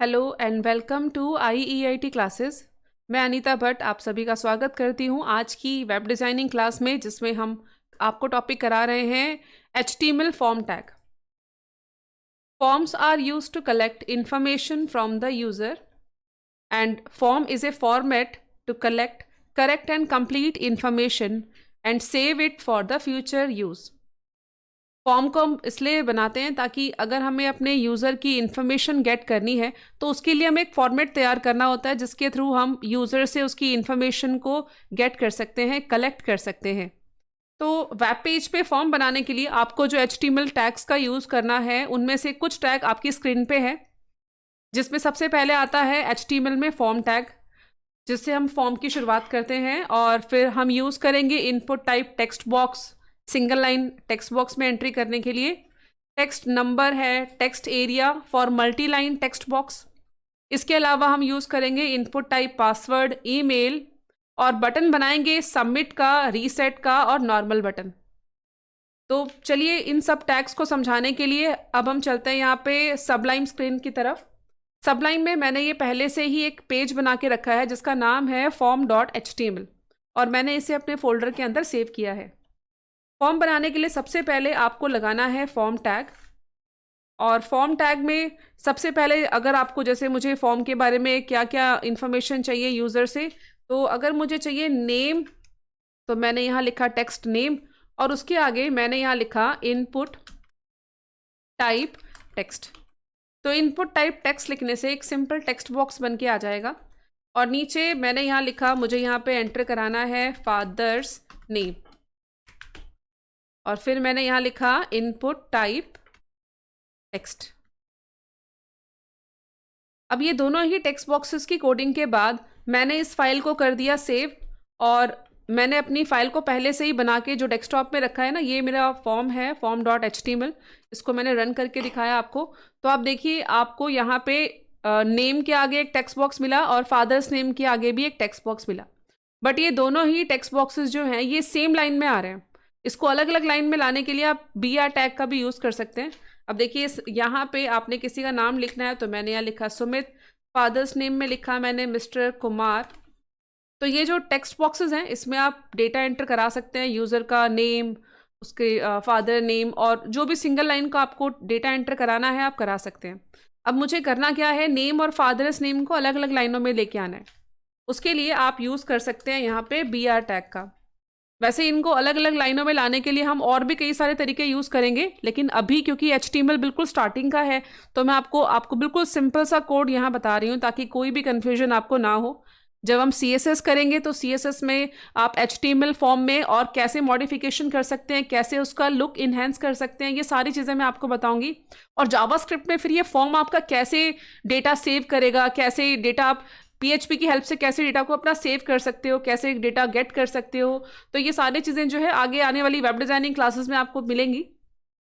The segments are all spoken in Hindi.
Hello and welcome to IEIT classes. मैं अनीता भट्ट आप सभी का स्वागत करती हूँ आज की वेब डिज़ाइनिंग क्लास में, जिसमें हम आपको टॉपिक करा रहे हैं HTML form tag. Forms are used to collect information from the user and form is a format to collect correct and complete information and save it for the future use. Form को हम इसलिए बनाते हैं ताकि अगर हमें अपने यूज़र की इन्फॉर्मेशन गेट करनी है तो उसके लिए हमें एक फॉर्मेट तैयार करना होता है, जिसके थ्रू हम यूज़र से उसकी इन्फॉर्मेशन को गेट कर सकते हैं, कलेक्ट कर सकते हैं। तो वेब पेज पे फॉर्म बनाने के लिए आपको जो HTML टैग्स का यूज़ करना है, उनमें से कुछ टैग आपकी स्क्रीन पे है, जिसमें सबसे पहले आता है HTML में फॉर्म टैग, जिससे हम फॉर्म की शुरुआत करते हैं। और फिर हम यूज़ करेंगे input type text box, single line text box में एंट्री करने के लिए। टेक्स्ट नंबर है, text area for multi line text box. इसके अलावा हम यूज़ करेंगे इनपुट टाइप पासवर्ड, ईमेल, और बटन बनाएंगे सबमिट का, रीसेट का और नॉर्मल बटन। तो चलिए इन सब टैग्स को समझाने के लिए अब हम चलते हैं यहाँ पे सबलाइम स्क्रीन की तरफ। सबलाइम में मैंने ये पहले से ही एक पेज बना के रखा है जिसका नाम है form.html, और मैंने इसे अपने फोल्डर के अंदर सेव किया है। फॉर्म बनाने के लिए सबसे पहले आपको लगाना है फॉर्म टैग। और फॉर्म टैग में सबसे पहले अगर आपको, जैसे मुझे फॉर्म के बारे में क्या क्या इन्फॉर्मेशन चाहिए यूज़र से, तो अगर मुझे चाहिए नेम, तो मैंने यहाँ लिखा टेक्स्ट नेम, और उसके आगे मैंने यहाँ लिखा इनपुट टाइप टेक्स्ट। तो इनपुट टाइप टेक्स्ट लिखने से एक सिंपल टेक्स्ट बॉक्स बन के आ जाएगा। और नीचे मैंने यहाँ लिखा, मुझे यहाँ पे एंटर कराना है फादर्स नेम, और फिर मैंने यहाँ लिखा इनपुट टाइप टेक्स्ट। अब ये दोनों ही टेक्स्ट बॉक्सेस की कोडिंग के बाद मैंने इस फाइल को कर दिया सेव। और मैंने अपनी फाइल को पहले से ही बना के जो डेस्कटॉप में रखा है ना, ये मेरा फॉर्म है form.html। इसको मैंने रन करके दिखाया आपको। तो आप देखिए, आपको यहाँ पे नेम के आगे एक टेक्स्ट बॉक्स मिला और फादर्स नेम के आगे भी एक टेक्स्ट बॉक्स मिला। बट ये दोनों ही टेक्स्ट बॉक्सेस जो हैं ये सेम लाइन में आ रहे हैं। इसको अलग अलग लाइन में लाने के लिए आप BR टैग का भी यूज़ कर सकते हैं। अब देखिए, यहाँ पे आपने किसी का नाम लिखना है, तो मैंने यहाँ लिखा सुमित। फादर्स नेम में लिखा मैंने मिस्टर कुमार। तो ये जो टेक्स्ट बॉक्सेस हैं, इसमें आप डेटा एंटर करा सकते हैं, यूज़र का नेम, उसके फादर नेम, और जो भी सिंगल लाइन का आपको डेटा एंटर कराना है आप करा सकते हैं। अब मुझे करना क्या है, नेम और फादर्स नेम को अलग अलग लाइनों में लेके आना है। उसके लिए आप यूज़ कर सकते हैं यहाँ पे BR टैग का। वैसे इनको अलग अलग लाइनों में लाने के लिए हम और भी कई सारे तरीके यूज़ करेंगे, लेकिन अभी क्योंकि HTML बिल्कुल स्टार्टिंग का है, तो मैं आपको बिल्कुल सिंपल सा कोड यहाँ बता रही हूँ ताकि कोई भी कन्फ्यूजन आपको ना हो। जब हम CSS करेंगे तो CSS में आप HTML फॉर्म में और कैसे मॉडिफिकेशन कर सकते हैं, कैसे उसका लुक इन्हेंस कर सकते हैं, ये सारी चीज़ें मैं आपको बताऊंगी। और जावास्क्रिप्ट में फिर ये फॉर्म आपका कैसे डेटा सेव करेगा, कैसे डेटा आप PHP की हेल्प से कैसे डेटा को अपना सेव कर सकते हो, कैसे डेटा गेट कर सकते हो। तो ये सारी चीज़ें जो है आगे आने वाली वेब डिज़ाइनिंग क्लासेस में आपको मिलेंगी।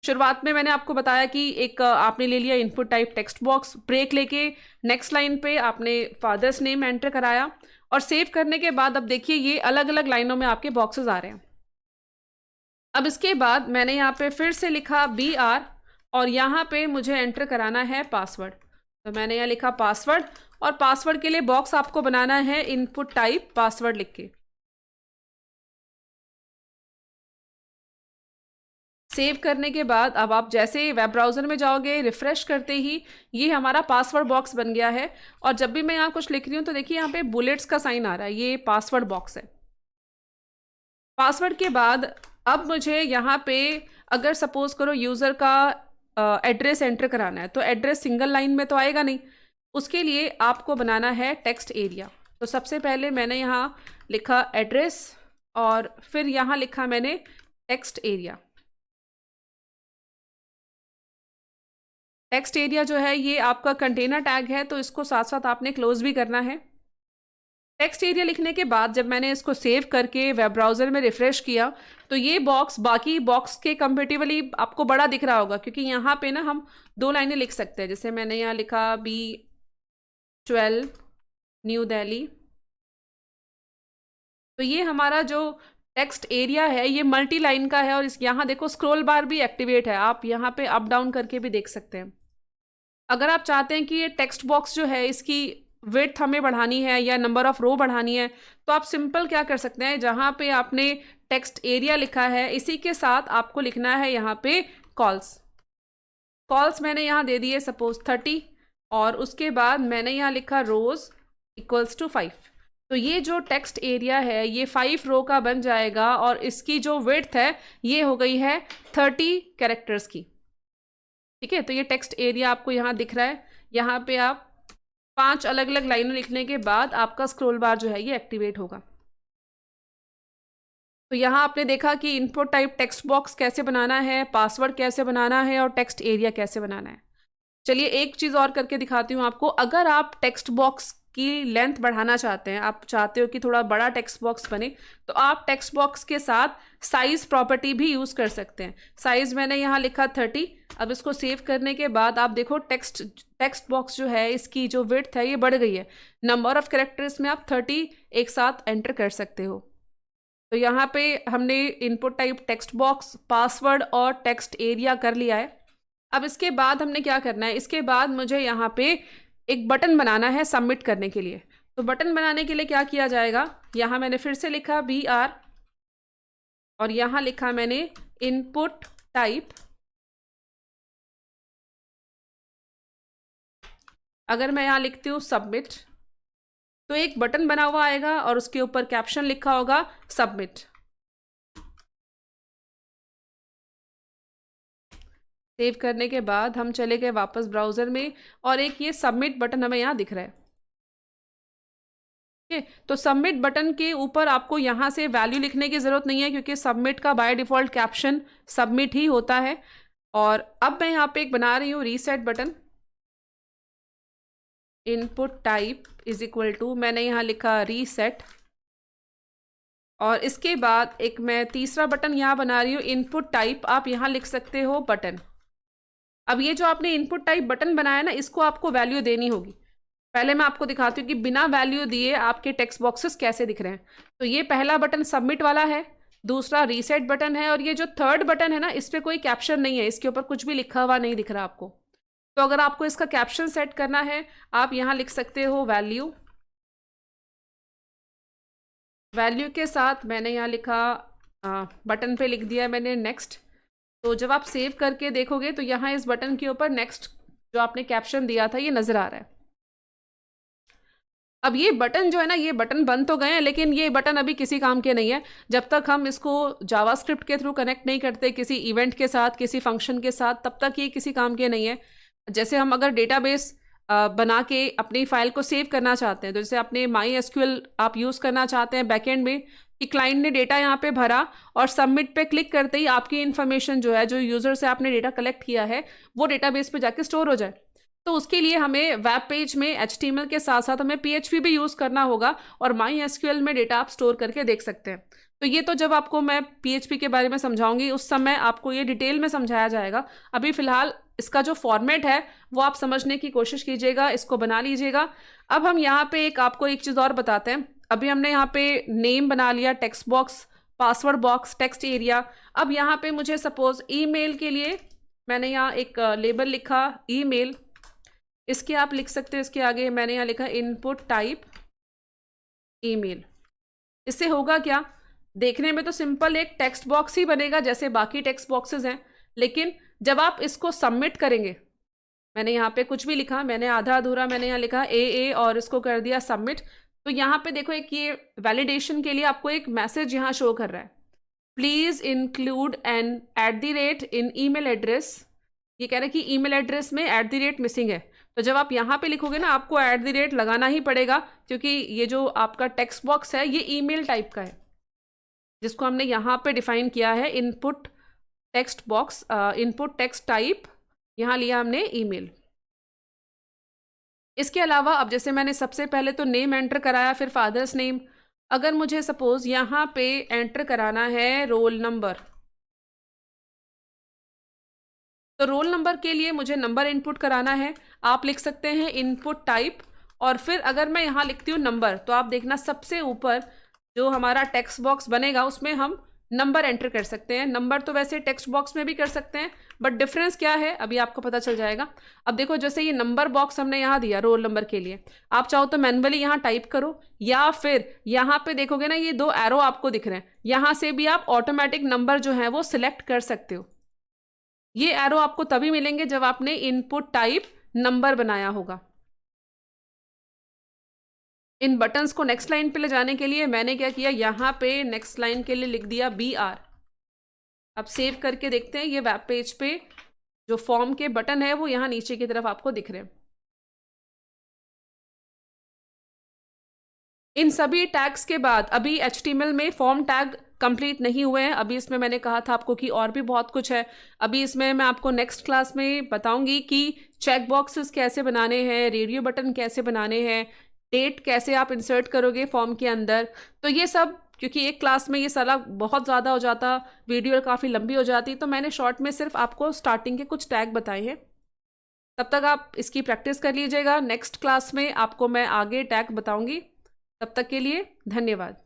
शुरुआत में मैंने आपको बताया कि एक आपने ले लिया input type text box, break लेके नेक्स्ट लाइन पे आपने फादर्स नेम एंटर कराया, और सेव करने के बाद अब देखिए ये अलग अलग लाइनों में आपके बॉक्सेस आ रहे हैं। अब इसके बाद मैंने यहाँ पे फिर से लिखा BR, और यहाँ पे मुझे एंटर कराना है पासवर्ड। तो मैंने यहाँ लिखा पासवर्ड, और पासवर्ड के लिए बॉक्स आपको बनाना है इनपुट टाइप पासवर्ड लिख के। सेव करने के बाद अब आप जैसे वेब ब्राउज़र में जाओगे, रिफ्रेश करते ही ये हमारा पासवर्ड बॉक्स बन गया है। और जब भी मैं यहाँ कुछ लिख रही हूँ तो देखिए यहाँ पे बुलेट्स का साइन आ रहा है, ये पासवर्ड बॉक्स है। पासवर्ड के बाद अब मुझे यहाँ पे अगर सपोज करो यूज़र का एड्रेस एंटर कराना है, तो एड्रेस सिंगल लाइन में तो आएगा नहीं। उसके लिए आपको बनाना है टेक्स्ट एरिया। तो सबसे पहले मैंने यहाँ लिखा एड्रेस, और फिर यहाँ लिखा मैंने टेक्स्ट एरिया। टेक्स्ट एरिया जो है ये आपका कंटेनर टैग है, तो इसको साथ साथ आपने क्लोज भी करना है। टेक्स्ट एरिया लिखने के बाद जब मैंने इसको सेव करके वेब ब्राउज़र में रिफ्रेश किया, तो ये बॉक्स बाकी बॉक्स के कंपेटिबली आपको बड़ा दिख रहा होगा, क्योंकि यहाँ पे ना हम 2 लाइनें लिख सकते हैं। जैसे मैंने यहाँ लिखा B12 न्यू दिल्ली। तो ये हमारा जो टेक्स्ट एरिया है ये मल्टी लाइन का है, और इस यहाँ देखो स्क्रॉल बार भी एक्टिवेट है, आप यहाँ पे अप डाउन करके भी देख सकते हैं। अगर आप चाहते हैं कि ये टेक्स्ट बॉक्स जो है इसकी विड्थ हमें बढ़ानी है या नंबर ऑफ रो बढ़ानी है, तो आप सिंपल क्या कर सकते हैं, जहाँ पे आपने टेक्स्ट एरिया लिखा है इसी के साथ आपको लिखना है यहाँ पे कॉल्स। कॉल्स मैंने यहाँ दे दिए सपोज 30, और उसके बाद मैंने यहाँ लिखा रोज इक्वल्स टू 5। तो ये जो टेक्स्ट एरिया है ये 5 रो का बन जाएगा, और इसकी जो विड्थ है ये हो गई है 30 कैरेक्टर्स की। ठीक है, तो ये टेक्स्ट एरिया आपको यहाँ दिख रहा है। यहाँ पे आप 5 अलग अलग लाइनें लिखने के बाद आपका स्क्रॉल बार जो है ये एक्टिवेट होगा। तो यहाँ आपने देखा कि इनपुट टाइप टेक्स्ट बॉक्स कैसे बनाना है, पासवर्ड कैसे बनाना है, और टेक्स्ट एरिया कैसे बनाना है। चलिए एक चीज़ और करके दिखाती हूँ आपको। अगर आप टेक्स्ट बॉक्स की लेंथ बढ़ाना चाहते हैं, आप चाहते हो कि थोड़ा बड़ा टेक्स्ट बॉक्स बने, तो आप टेक्स्ट बॉक्स के साथ साइज प्रॉपर्टी भी यूज़ कर सकते हैं। साइज मैंने यहाँ लिखा 30। अब इसको सेव करने के बाद आप देखो टेक्स्ट बॉक्स जो है इसकी जो विड्थ है ये बढ़ गई है। नंबर ऑफ कैरेक्टर्स में आप 30 एक साथ एंटर कर सकते हो। तो यहाँ पे हमने input type text box, password और टेक्स्ट एरिया कर लिया है। अब इसके बाद हमने क्या करना है, इसके बाद मुझे यहाँ पे एक बटन बनाना है सबमिट करने के लिए। तो बटन बनाने के लिए क्या किया जाएगा, यहाँ मैंने फिर से लिखा BR, और यहाँ लिखा मैंने इनपुट टाइप। अगर मैं यहाँ लिखती हूँ सबमिट, तो एक बटन बना हुआ आएगा और उसके ऊपर कैप्शन लिखा होगा सबमिट। सेव करने के बाद हम चले गए वापस ब्राउज़र में, और एक ये सबमिट बटन हमें यहाँ दिख रहा है। ठीक है, तो सबमिट बटन के ऊपर आपको यहाँ से वैल्यू लिखने की ज़रूरत नहीं है, क्योंकि सबमिट का बाय डिफ़ॉल्ट कैप्शन सबमिट ही होता है। और अब मैं यहाँ पे एक बना रही हूँ reset button. Input type is equal to, मैंने यहाँ लिखा रीसेट, और इसके बाद एक मैं तीसरा बटन यहाँ बना रही हूँ इनपुट टाइप, आप यहाँ लिख सकते हो बटन। अब ये जो आपने इनपुट टाइप बटन बनाया ना, इसको आपको वैल्यू देनी होगी। पहले मैं आपको दिखाती हूँ कि बिना वैल्यू दिए आपके टेक्स्ट बॉक्सेस कैसे दिख रहे हैं। तो ये पहला बटन सबमिट वाला है, दूसरा रीसेट बटन है, और ये जो थर्ड बटन है ना, इस पर कोई कैप्शन नहीं है, इसके ऊपर कुछ भी लिखा हुआ नहीं दिख रहा आपको। तो अगर आपको इसका कैप्शन सेट करना है, आप यहाँ लिख सकते हो वैल्यू। वैल्यू के साथ मैंने यहाँ लिखा बटन पे लिख दिया मैंने नेक्स्ट। तो जब आप सेव करके देखोगे तो यहाँ इस बटन के ऊपर नेक्स्ट जो आपने कैप्शन दिया था ये नज़र आ रहा है। अब ये बटन जो है ना, ये बटन बन तो गए हैं, लेकिन ये बटन अभी किसी काम के नहीं है जब तक हम इसको जावास्क्रिप्ट के थ्रू कनेक्ट नहीं करते किसी इवेंट के साथ, किसी फंक्शन के साथ, तब तक ये किसी काम के नहीं है। जैसे हम अगर डेटाबेस बना के अपनी फाइल को सेव करना चाहते हैं, तो जैसे अपने MySQL आप यूज़ करना चाहते हैं बैकएंड में, कि क्लाइंट ने डेटा यहाँ पे भरा और सबमिट पे क्लिक करते ही आपकी इन्फॉर्मेशन जो है, जो यूज़र से आपने डेटा कलेक्ट किया है, वो डेटाबेस पे जाके स्टोर हो जाए। तो उसके लिए हमें वेब पेज में HTML के साथ साथ हमें PHP भी यूज़ करना होगा, और MySQL में डेटा आप स्टोर करके देख सकते हैं। तो ये तो जब आपको मैं PHP के बारे में समझाऊंगी उस समय आपको ये डिटेल में समझाया जाएगा। अभी फ़िलहाल इसका जो फॉर्मेट है वो आप समझने की कोशिश कीजिएगा, इसको बना लीजिएगा। अब हम यहाँ पे आपको एक चीज़ और बताते हैं। अभी हमने यहाँ पे नेम बना लिया, text box, password box, text area. अब यहाँ पे मुझे सपोज ईमेल के लिए मैंने यहाँ एक लेबल लिखा ईमेल, इसके आप लिख सकते हो, इसके आगे मैंने यहाँ लिखा इनपुट टाइप ईमेल। इससे होगा क्या, देखने में तो सिंपल एक टेक्स्ट बॉक्स ही बनेगा जैसे बाकी टेक्स्ट बॉक्सेस हैं, लेकिन जब आप इसको सबमिट करेंगे, मैंने यहाँ पे कुछ भी लिखा, मैंने आधा अधूरा मैंने यहाँ लिखा AA और इसको कर दिया सबमिट, तो यहाँ पे देखो एक ये वैलिडेशन के लिए आपको एक मैसेज यहाँ शो कर रहा है, please include an @ in email address. ये कह रहे हैं कि ईमेल एड्रेस में @ मिसिंग है। तो जब आप यहाँ पे लिखोगे ना, आपको @ लगाना ही पड़ेगा, क्योंकि ये जो आपका टेक्स्ट बॉक्स है ये ईमेल टाइप का है, जिसको हमने यहाँ पे डिफाइन किया है input text box, input text type यहाँ लिया हमने ईमेल। इसके अलावा अब जैसे मैंने सबसे पहले तो नेम एंटर कराया, फिर फादर्स नेम। अगर मुझे सपोज यहाँ पे एंटर कराना है रोल नंबर, तो रोल नंबर के लिए मुझे नंबर इनपुट कराना है। आप लिख सकते हैं इनपुट टाइप, और फिर अगर मैं यहाँ लिखती हूँ नंबर, तो आप देखना सबसे ऊपर जो हमारा टेक्स्ट बॉक्स बनेगा उसमें हम नंबर एंटर कर सकते हैं। नंबर तो वैसे टेक्स्ट बॉक्स में भी कर सकते हैं, बट डिफरेंस क्या है अभी आपको पता चल जाएगा। अब देखो जैसे ये नंबर बॉक्स हमने यहाँ दिया रोल नंबर के लिए, आप चाहो तो मैनुअली यहाँ टाइप करो, या फिर यहाँ पे देखोगे ना ये 2 एरो आपको दिख रहे हैं, यहाँ से भी आप ऑटोमेटिक नंबर जो है वो सिलेक्ट कर सकते हो। ये एरो आपको तभी मिलेंगे जब आपने इनपुट टाइप नंबर बनाया होगा। इन बटन्स को नेक्स्ट लाइन पे ले जाने के लिए मैंने क्या किया, यहाँ पे नेक्स्ट लाइन के लिए लिख दिया BR। अब सेव करके देखते हैं, ये वेब पेज पे जो फॉर्म के बटन है वो यहाँ नीचे की तरफ आपको दिख रहे हैं। इन सभी टैग्स के बाद अभी HTML में फॉर्म टैग कंप्लीट नहीं हुए हैं। अभी इसमें मैंने कहा था आपको कि और भी बहुत कुछ है। अभी इसमें मैं आपको नेक्स्ट क्लास में बताऊंगी कि चेक बॉक्सेस कैसे बनाने हैं, रेडियो बटन कैसे बनाने हैं, डेट कैसे आप इंसर्ट करोगे फॉर्म के अंदर। तो ये सब, क्योंकि एक क्लास में ये सारा बहुत ज़्यादा हो जाता, वीडियो काफ़ी लंबी हो जाती, तो मैंने शॉर्ट में सिर्फ आपको स्टार्टिंग के कुछ टैग बताए हैं। तब तक आप इसकी प्रैक्टिस कर लीजिएगा। नेक्स्ट क्लास में आपको मैं आगे टैग बताऊंगी। तब तक के लिए धन्यवाद।